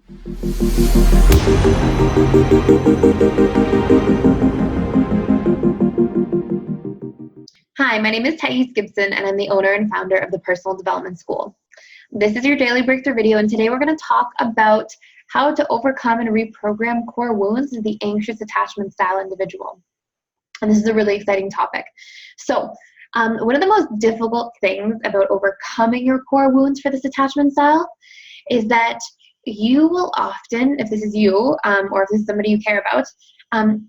Hi, my name is Gibson, and I'm the owner and founder of the Personal Development School. This is your daily breakthrough video, and today we're going to talk about how to overcome and reprogram core wounds as the anxious attachment style individual. And this is a really exciting topic. So, one of the most difficult things about overcoming your core wounds for this attachment style is that you will often, if this is you, or if this is somebody you care about,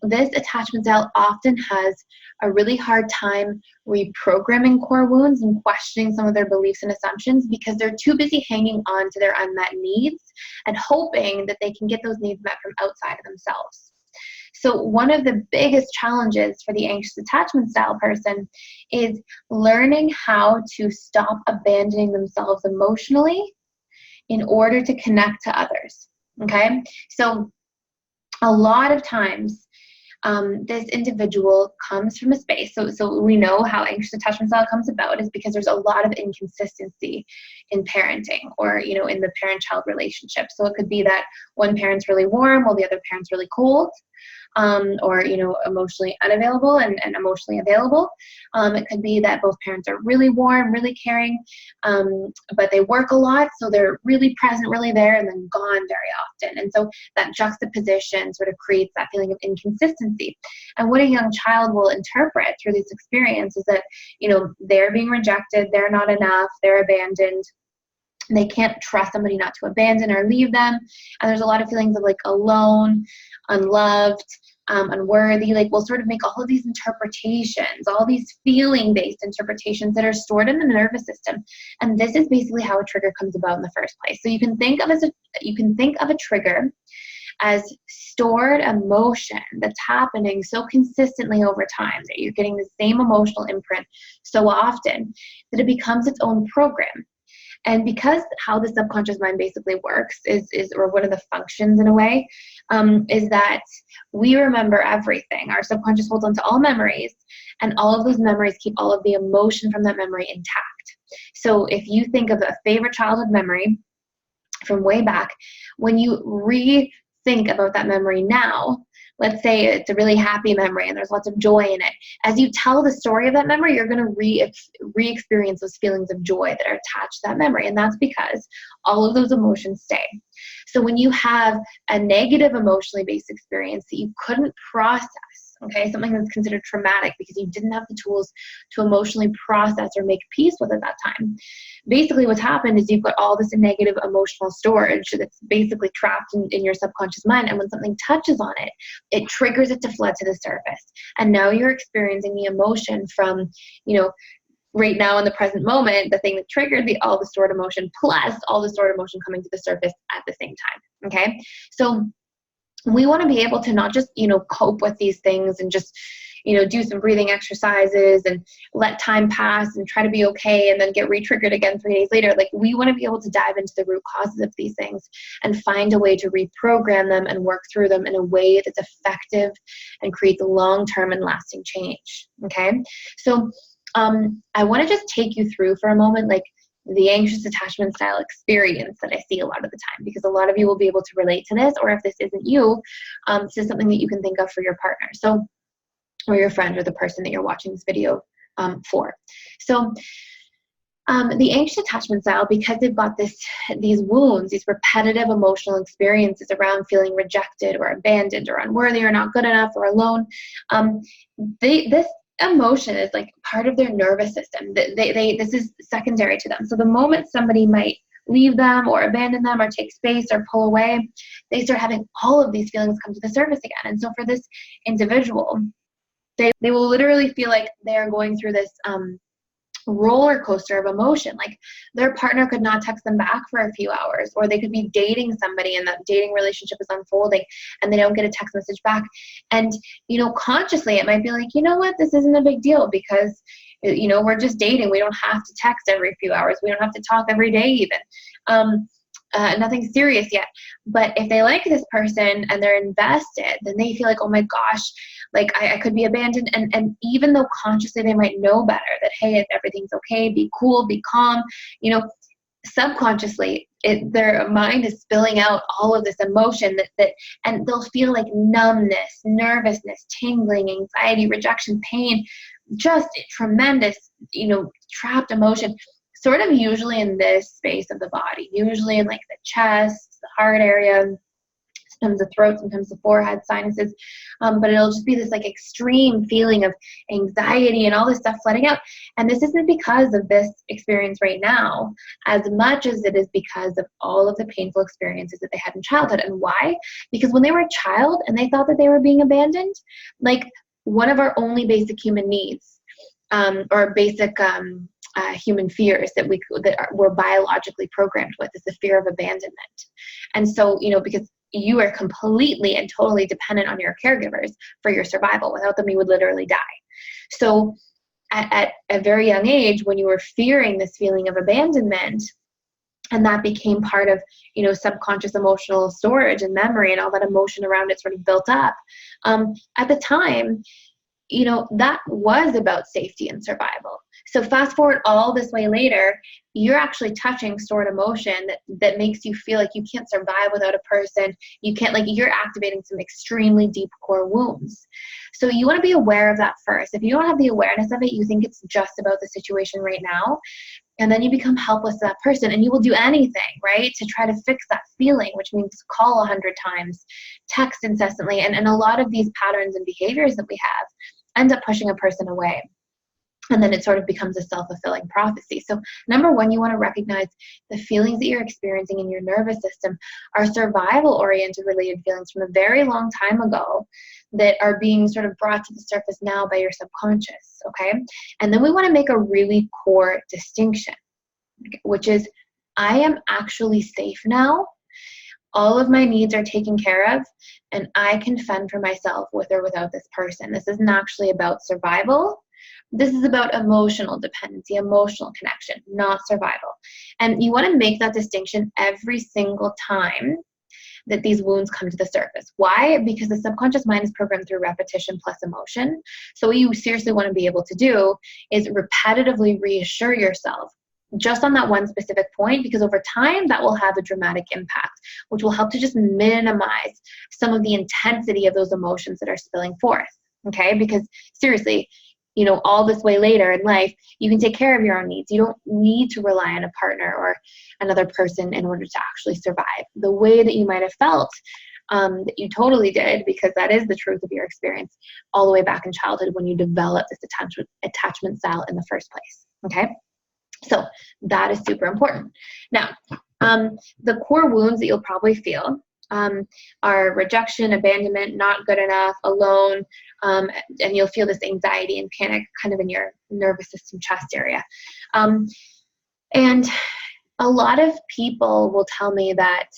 this attachment style often has a really hard time reprogramming core wounds and questioning some of their beliefs and assumptions because they're too busy hanging on to their unmet needs and hoping that they can get those needs met from outside of themselves. So one of the biggest challenges for the anxious attachment style person is learning how to stop abandoning themselves emotionally in order to connect to others, okay? So a lot of times, this individual comes from a space, so we know how anxious attachment style comes about is because there's a lot of inconsistency in parenting or, in the parent-child relationship. So it could be that one parent's really warm while the other parent's really cold, or, emotionally unavailable and emotionally available. It could be that both parents are really warm, really caring, but they work a lot, so they're really present, really there, and then gone very often. And so that juxtaposition sort of creates that feeling of inconsistency. And what a young child will interpret through this experience is that, they're being rejected, they're not enough, they're abandoned. They can't trust somebody not to abandon or leave them. And there's a lot of feelings of like alone, unloved, unworthy. Like we'll sort of make all of these interpretations, all these feeling-based interpretations that are stored in the nervous system. And this is basically how a trigger comes about in the first place. So you can think of a trigger as stored emotion that's happening so consistently over time that you're getting the same emotional imprint so often that it becomes its own program. And because how the subconscious mind basically works is or one of the functions in a way, is that we remember everything. Our subconscious holds on to all memories, and all of those memories keep all of the emotion from that memory intact. So if you think of a favorite childhood memory from way back, when you rethink about that memory now, let's say it's a really happy memory and there's lots of joy in it. As you tell the story of that memory, you're going to re-experience those feelings of joy that are attached to that memory. And that's because all of those emotions stay. So when you have a negative emotionally based experience that you couldn't process, okay, something that's considered traumatic because you didn't have the tools to emotionally process or make peace with at that time. Basically what's happened is you've got all this negative emotional storage that's basically trapped in your subconscious mind, and when something touches on it, it triggers it to flood to the surface. And now you're experiencing the emotion from, right now in the present moment, the thing that triggered all the stored emotion plus all the stored emotion coming to the surface at the same time, okay? So we want to be able to not just, cope with these things and just, do some breathing exercises and let time pass and try to be okay and then get re-triggered again 3 days later. Like we want to be able to dive into the root causes of these things and find a way to reprogram them and work through them in a way that's effective and creates long-term and lasting change, okay? So I want to just take you through for a moment, like the anxious attachment style experience that I see a lot of the time, because a lot of you will be able to relate to this, or if this isn't you, this is something that you can think of for your partner, so, or your friend, or the person that you're watching this video for. So the anxious attachment style, because they've got these wounds, these repetitive emotional experiences around feeling rejected or abandoned or unworthy or not good enough or alone, this emotion is like part of their nervous system. This is secondary to them. So the moment somebody might leave them or abandon them or take space or pull away, they start having all of these feelings come to the surface again. And so for this individual, they will literally feel like they're going through this roller coaster of emotion. Like their partner could not text them back for a few hours, or they could be dating somebody and that dating relationship is unfolding and they don't get a text message back. And, consciously it might be like, you know what, this isn't a big deal because, we're just dating. We don't have to text every few hours. We don't have to talk every day even. Nothing serious yet. But if they like this person and they're invested, then they feel like, oh my gosh, like I could be abandoned. And even though consciously they might know better that, hey, everything's okay, be cool, be calm, subconsciously their mind is spilling out all of this emotion and they'll feel like numbness, nervousness, tingling, anxiety, rejection, pain, just tremendous, trapped emotion, sort of usually in this space of the body, usually in like the chest, the heart area, sometimes the throat, sometimes the forehead, sinuses, but it'll just be this like extreme feeling of anxiety and all this stuff flooding out. And this isn't because of this experience right now, as much as it is because of all of the painful experiences that they had in childhood. And why? Because when they were a child and they thought that they were being abandoned, like one of our only basic human needs, or basic human fears that we're biologically programmed with, is the fear of abandonment. And so, because you are completely and totally dependent on your caregivers for your survival. Without them, you would literally die. So at a very young age, when you were fearing this feeling of abandonment, and that became part of, subconscious emotional storage and memory, and all that emotion around it sort of built up, at the time, that was about safety and survival. So fast forward all this way later, you're actually touching stored emotion that makes you feel like you can't survive without a person. You can't, you're activating some extremely deep core wounds. So you want to be aware of that first. If you don't have the awareness of it, you think it's just about the situation right now. And then you become helpless to that person, and you will do anything, right, to try to fix that feeling, which means call 100 times, text incessantly. And a lot of these patterns and behaviors that we have end up pushing a person away. And then it sort of becomes a self-fulfilling prophecy. So number one, you want to recognize the feelings that you're experiencing in your nervous system are survival-oriented related feelings from a very long time ago that are being sort of brought to the surface now by your subconscious, okay? And then we want to make a really core distinction, which is, I am actually safe now. All of my needs are taken care of, and I can fend for myself with or without this person. This isn't actually about survival. This is about emotional dependency, emotional connection, not survival. And you want to make that distinction every single time that these wounds come to the surface. Why? Because the subconscious mind is programmed through repetition plus emotion. So what you seriously want to be able to do is repetitively reassure yourself just on that one specific point, because over time that will have a dramatic impact, which will help to just minimize some of the intensity of those emotions that are spilling forth, okay? Because seriously, all this way later in life, you can take care of your own needs. You don't need to rely on a partner or another person in order to actually survive the way that you might have felt, that you totally did, because that is the truth of your experience all the way back in childhood when you developed this attachment style in the first place, okay? So that is super important. Now, the core wounds that you'll probably feel are rejection, abandonment, not good enough, alone, and you'll feel this anxiety and panic kind of in your nervous system chest area. And a lot of people will tell me that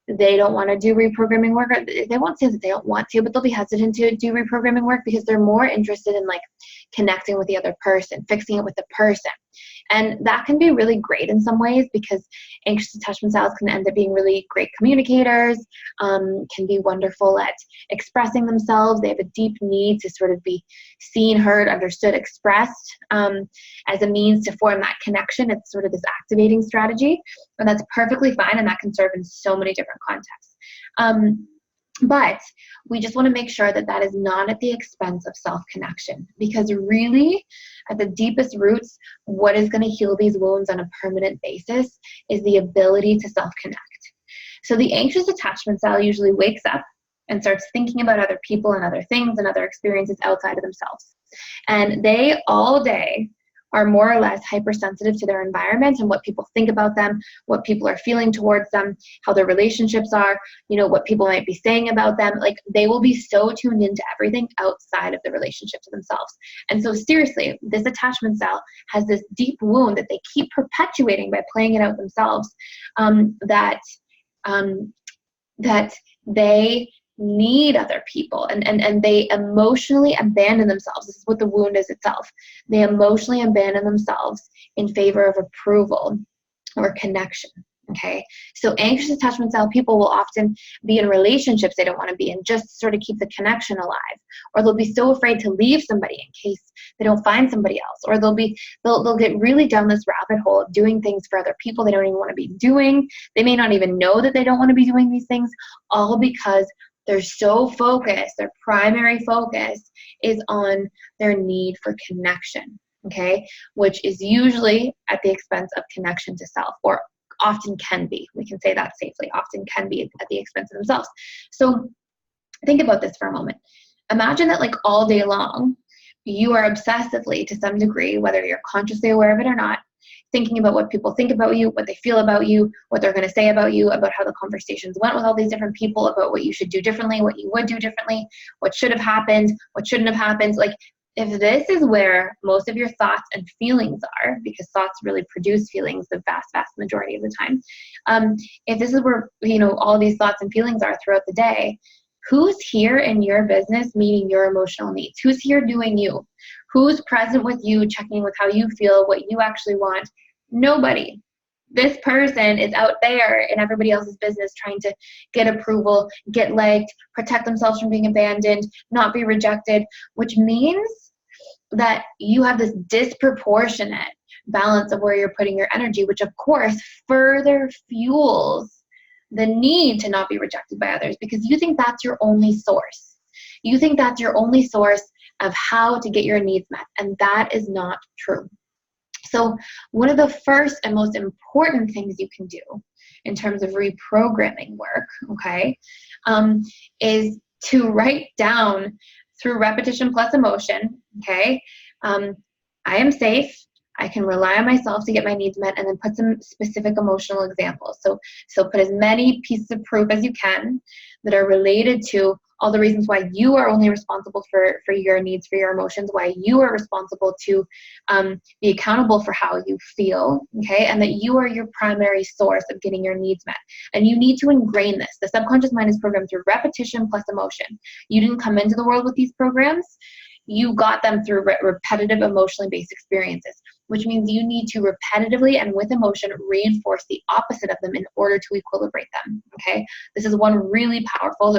they don't want to do reprogramming work. They won't say that they don't want to, but they'll be hesitant to do reprogramming work because they're more interested in connecting with the other person, fixing it with the person. And that can be really great in some ways, because anxious attachment styles can end up being really great communicators, can be wonderful at expressing themselves. They have a deep need to sort of be seen, heard, understood, expressed, as a means to form that connection. It's sort of this activating strategy, and that's perfectly fine, and that can serve in so many different contexts. But we just want to make sure that that is not at the expense of self-connection, because really, at the deepest roots, what is going to heal these wounds on a permanent basis is the ability to self-connect. So the anxious attachment style usually wakes up and starts thinking about other people and other things and other experiences outside of themselves. And they all day are more or less hypersensitive to their environment and what people think about them, what people are feeling towards them, how their relationships are, what people might be saying about them. They will be so tuned into everything outside of the relationship to themselves. And so seriously, this attachment style has this deep wound that they keep perpetuating by playing it out themselves, that they need other people, and they emotionally abandon themselves. This is what the wound is itself. They emotionally abandon themselves in favor of approval or connection, Okay, so anxious attachment style people will often be in relationships they don't want to be in just to sort of keep the connection alive, or they'll be so afraid to leave somebody in case they don't find somebody else, or they'll get really down this rabbit hole of doing things for other people they don't even want to be doing. They may not even know that they don't want to be doing these things, all because they're so focused. Their primary focus is on their need for connection. Okay, which is usually at the expense of connection to self, or often can be. We can say that safely, often can be at the expense of themselves. So think about this for a moment. Imagine that like all day long, you are obsessively to some degree, whether you're consciously aware of it or not, thinking about what people think about you, what they feel about you, what they're going to say about you, about how the conversations went with all these different people, about what you should do differently, what you would do differently, what should have happened, what shouldn't have happened. Like, if this is where most of your thoughts and feelings are, because thoughts really produce feelings the vast, vast majority of the time, if this is where, all these thoughts and feelings are throughout the day, who's here in your business meeting your emotional needs? Who's here doing you? Who's present with you, checking with how you feel, what you actually want? Nobody. This person is out there in everybody else's business trying to get approval, get liked, protect themselves from being abandoned, not be rejected, which means that you have this disproportionate balance of where you're putting your energy, which of course further fuels the need to not be rejected by others, because you think that's your only source. You think that's your only source of how to get your needs met, and that is not true. So one of the first and most important things you can do in terms of reprogramming work, okay, is to write down through repetition plus emotion, okay, I am safe, I can rely on myself to get my needs met, and then put some specific emotional examples. So put as many pieces of proof as you can that are related to all the reasons why you are only responsible for your needs, for your emotions, why you are responsible to be accountable for how you feel, okay, and that you are your primary source of getting your needs met. And you need to ingrain this. The subconscious mind is programmed through repetition plus emotion. You didn't come into the world with these programs. You got them through repetitive emotionally based experiences, which means you need to repetitively and with emotion reinforce the opposite of them in order to equilibrate them, okay? This is one really powerful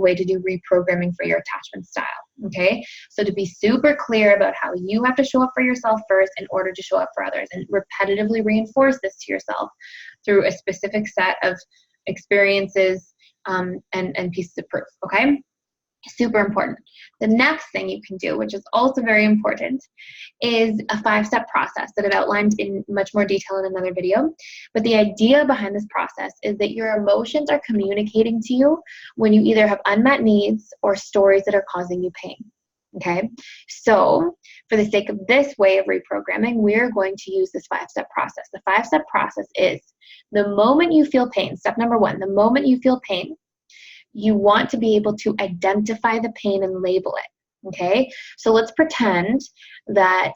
way to do reprogramming for your attachment style, okay? So to be super clear about how you have to show up for yourself first in order to show up for others, and repetitively reinforce this to yourself through a specific set of experiences and pieces of proof, okay? Super important. The next thing you can do, which is also very important, is a 5-step process that I've outlined in much more detail in another video. But the idea behind this process is that your emotions are communicating to you when you either have unmet needs or stories that are causing you pain. Okay, so for the sake of this way of reprogramming, we're going to use this 5-step process. The 5-step process is the moment you feel pain, step number 1, the moment you feel pain, you want to be able to identify the pain and label it, okay? So let's pretend that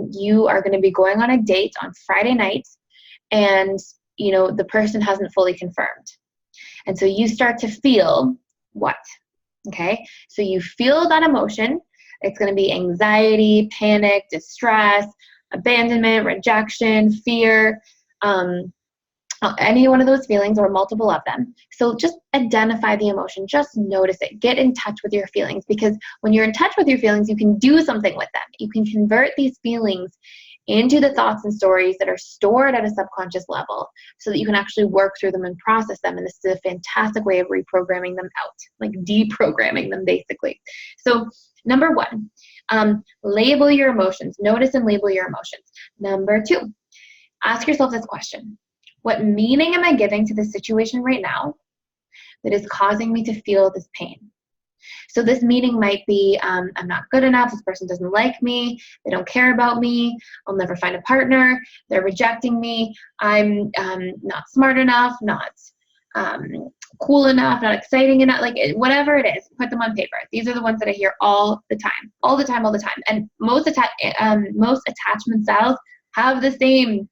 you are going to be going on a date on Friday night, and the person hasn't fully confirmed. And so you start to feel what? Okay, so you feel that emotion. It's going to be anxiety, panic, distress, abandonment, rejection, fear, any one of those feelings or multiple of them. So just identify the emotion, just notice it, get in touch with your feelings, because when you're in touch with your feelings, you can do something with them. You can convert these feelings into the thoughts and stories that are stored at a subconscious level so that you can actually work through them and process them. And this is a fantastic way of reprogramming them out, like deprogramming them basically. So number 1, label your emotions. Notice and label your emotions. Number 2, ask yourself this question. What meaning am I giving to this situation right now that is causing me to feel this pain? So this meaning might be, I'm not good enough, this person doesn't like me, they don't care about me, I'll never find a partner, they're rejecting me, I'm not smart enough, not cool enough, not exciting enough, like whatever it is, put them on paper. These are the ones that I hear all the time. And most attachment styles have the same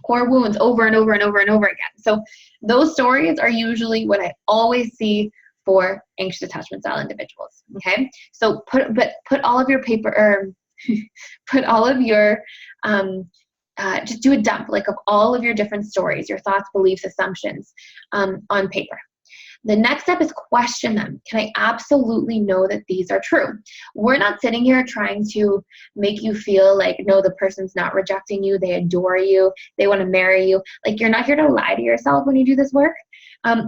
core wounds over and over and over and over again. So those stories are usually what I always see for anxious attachment style individuals. Okay, so put all of your paper, or put all of your just do a dump, like, of all of your different stories, your thoughts, beliefs, assumptions on paper. The next step is question them. Can I absolutely know that these are true? We're not sitting here trying to make you feel like, no, the person's not rejecting you. They adore you. They want to marry you. Like, you're not here to lie to yourself when you do this work.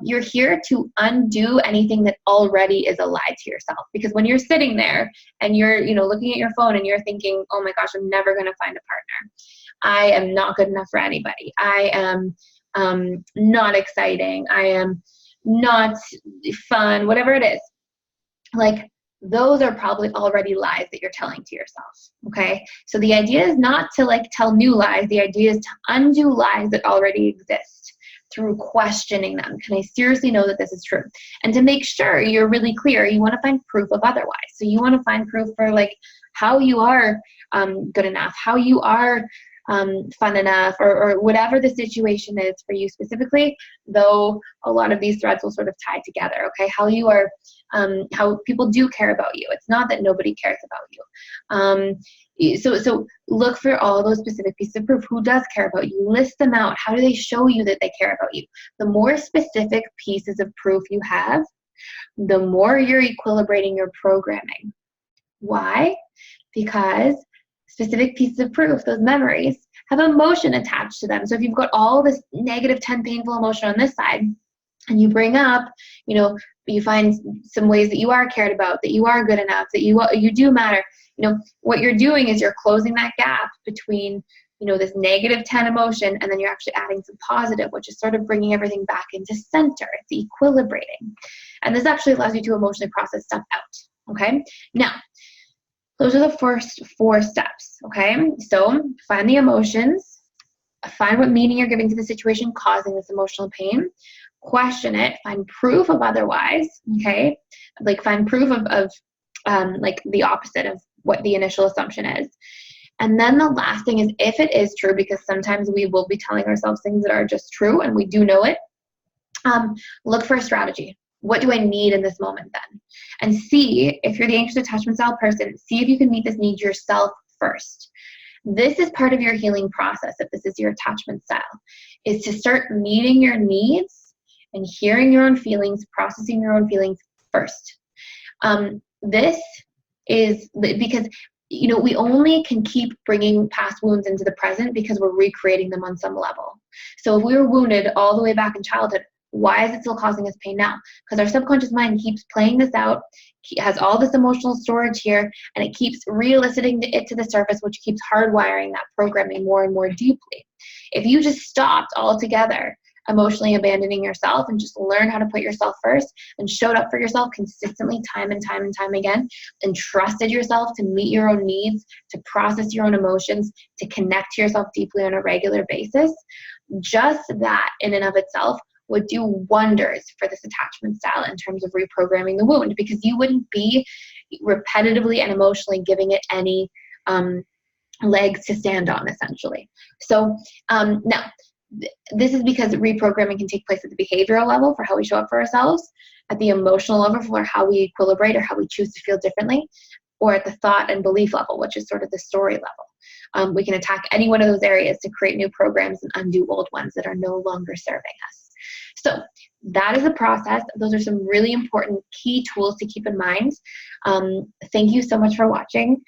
You're here to undo anything that already is a lie to yourself. Because when you're sitting there and you're, looking at your phone and you're thinking, oh my gosh, I'm never going to find a partner. I am not good enough for anybody. I am not exciting. I am not fun, whatever it is. Like, those are probably already lies that you're telling to yourself, okay? So the idea is not to, like, tell new lies. The idea is to undo lies that already exist through questioning them. Can I seriously know that this is true? And to make sure you're really clear, you want to find proof of otherwise. So you want to find proof for, like, how you are good enough, how you are fun enough, or whatever the situation is for you specifically, though a lot of these threads will sort of tie together, okay? How you are, how people do care about you. It's not that nobody cares about you. So look for all those specific pieces of proof. Who does care about you? List them out. How do they show you that they care about you? The more specific pieces of proof you have, the more you're equilibrating your programming. Why? Because specific pieces of proof, those memories, have emotion attached to them. So if you've got all this negative 10 painful emotion on this side, and you bring up, you find some ways that you are cared about, that you are good enough, that you do matter, what you're doing is you're closing that gap between, this negative 10 emotion, and then you're actually adding some positive, which is sort of bringing everything back into center. It's equilibrating. And this actually allows you to emotionally process stuff out, okay? Now, those are the first 4 steps, okay? So find the emotions, find what meaning you're giving to the situation causing this emotional pain, question it, find proof of otherwise, okay? Like, find proof of like, the opposite of what the initial assumption is. And then the last thing is, if it is true, because sometimes we will be telling ourselves things that are just true and we do know it, look for a strategy. What do I need in this moment then? And see, if you're the anxious attachment style person, see if you can meet this need yourself first. This is part of your healing process, if this is your attachment style, is to start meeting your needs and hearing your own feelings, processing your own feelings first. This is because, we only can keep bringing past wounds into the present because we're recreating them on some level. So if we were wounded all the way back in childhood, why is it still causing us pain now? Because our subconscious mind keeps playing this out, has all this emotional storage here, and it keeps re-eliciting it to the surface, which keeps hardwiring that programming more and more deeply. If you just stopped altogether emotionally abandoning yourself and just learn how to put yourself first and showed up for yourself consistently time and time and time again, and trusted yourself to meet your own needs, to process your own emotions, to connect to yourself deeply on a regular basis, just that in and of itself would do wonders for this attachment style in terms of reprogramming the wound, because you wouldn't be repetitively and emotionally giving it any legs to stand on, essentially. So now, this is because reprogramming can take place at the behavioral level for how we show up for ourselves, at the emotional level for how we equilibrate or how we choose to feel differently, or at the thought and belief level, which is sort of the story level. We can attack any one of those areas to create new programs and undo old ones that are no longer serving us. So that is a process. Those are some really important key tools to keep in mind. Thank you so much for watching.